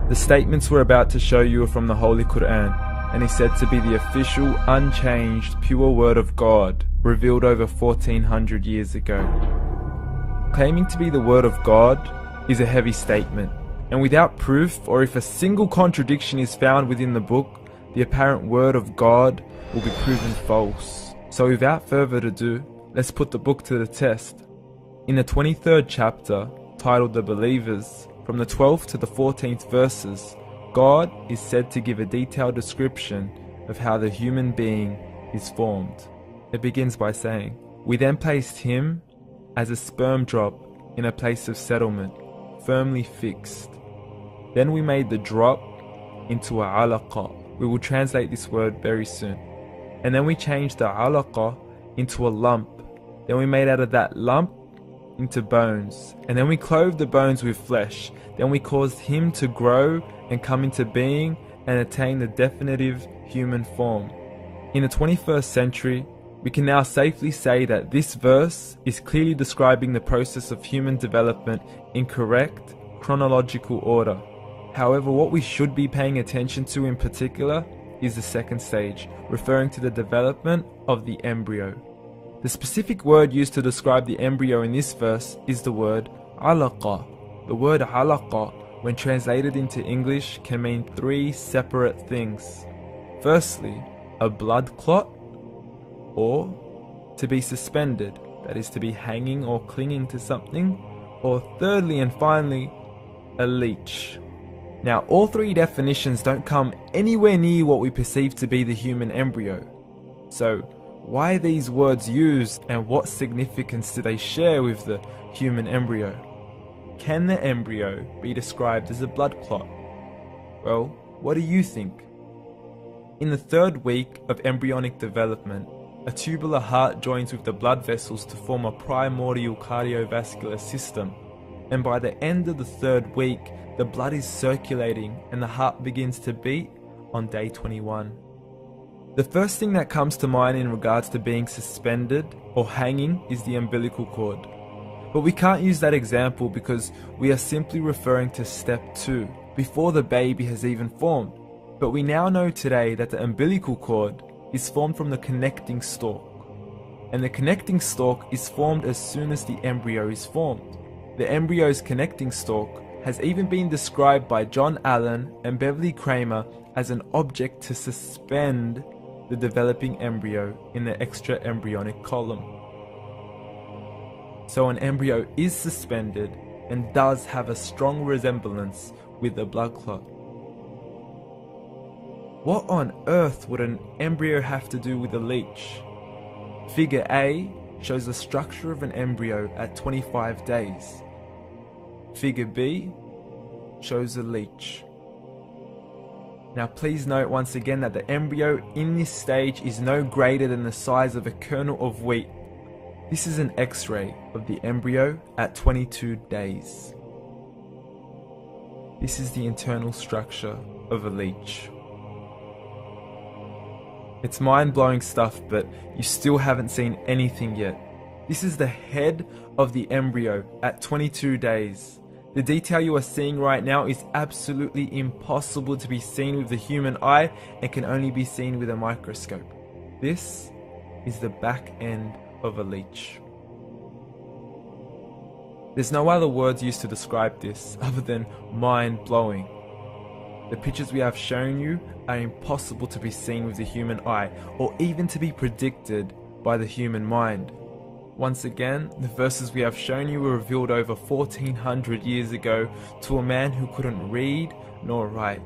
The statements we're about to show you are from the Holy Qur'an, and is said to be the official, unchanged, pure word of God, revealed over 1400 years ago. Claiming to be the word of God is a heavy statement, and without proof, or if a single contradiction is found within the book, the apparent word of God will be proven false. So without further ado, let's put the book to the test. In the 23rd chapter, titled The Believers, from the 12th to the 14th verses, God is said to give a detailed description of how the human being is formed. It begins by saying, "We then placed him as a sperm drop in a place of settlement, firmly fixed. Then we made the drop into a alaqa." We will translate this word very soon. "And then we changed the alaqa into a lump. Then we made out of that lump into bones. And then we clothed the bones with flesh. Then we caused him to grow and come into being and attain the definitive human form." In the 21st century, we can now safely say that this verse is clearly describing the process of human development in correct chronological order. However, what we should be paying attention to in particular is the second stage, referring to the development of the embryo. The specific word used to describe the embryo in this verse is the word alaqa. The word alaqa, when translated into English, can mean three separate things. Firstly, a blood clot, or to be suspended, that is to be hanging or clinging to something, or thirdly and finally, a leech. Now, all three definitions don't come anywhere near what we perceive to be the human embryo. So, why are these words used, and what significance do they share with the human embryo? Can the embryo be described as a blood clot? Well, what do you think? In the 3rd week of embryonic development, a tubular heart joins with the blood vessels to form a primordial cardiovascular system, and by the end of the 3rd week, the blood is circulating and the heart begins to beat on day 21. The first thing that comes to mind in regards to being suspended or hanging is the umbilical cord. But we can't use that example because we are simply referring to step 2, before the baby has even formed. But we now know today that the umbilical cord is formed from the connecting stalk. And the connecting stalk is formed as soon as the embryo is formed. The embryo's connecting stalk has even been described by John Allen and Beverly Kramer as an object to suspend the developing embryo in the extra-embryonic column. So an embryo is suspended and does have a strong resemblance with a blood clot. What on earth would an embryo have to do with a leech? Figure A shows the structure of an embryo at 25 days. Figure B shows a leech. Now please note once again that the embryo in this stage is no greater than the size of a kernel of wheat. This is an X-ray of the embryo at 22 days. This is the internal structure of a leech. It's mind-blowing stuff, but you still haven't seen anything yet. This is the head of the embryo at 22 days. The detail you are seeing right now is absolutely impossible to be seen with the human eye and can only be seen with a microscope. This is the back end of a leech. There's no other words used to describe this other than mind-blowing. The pictures we have shown you are impossible to be seen with the human eye or even to be predicted by the human mind. Once again, the verses we have shown you were revealed over 1400 years ago to a man who couldn't read nor write.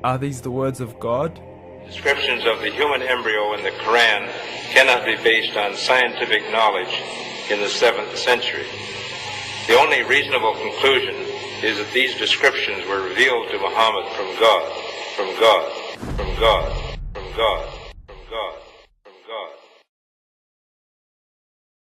Are these the words of God? Descriptions of the human embryo in the Quran cannot be based on scientific knowledge in the 7th century. The only reasonable conclusion is that these descriptions were revealed to Muhammad from God, from God, from God, from God.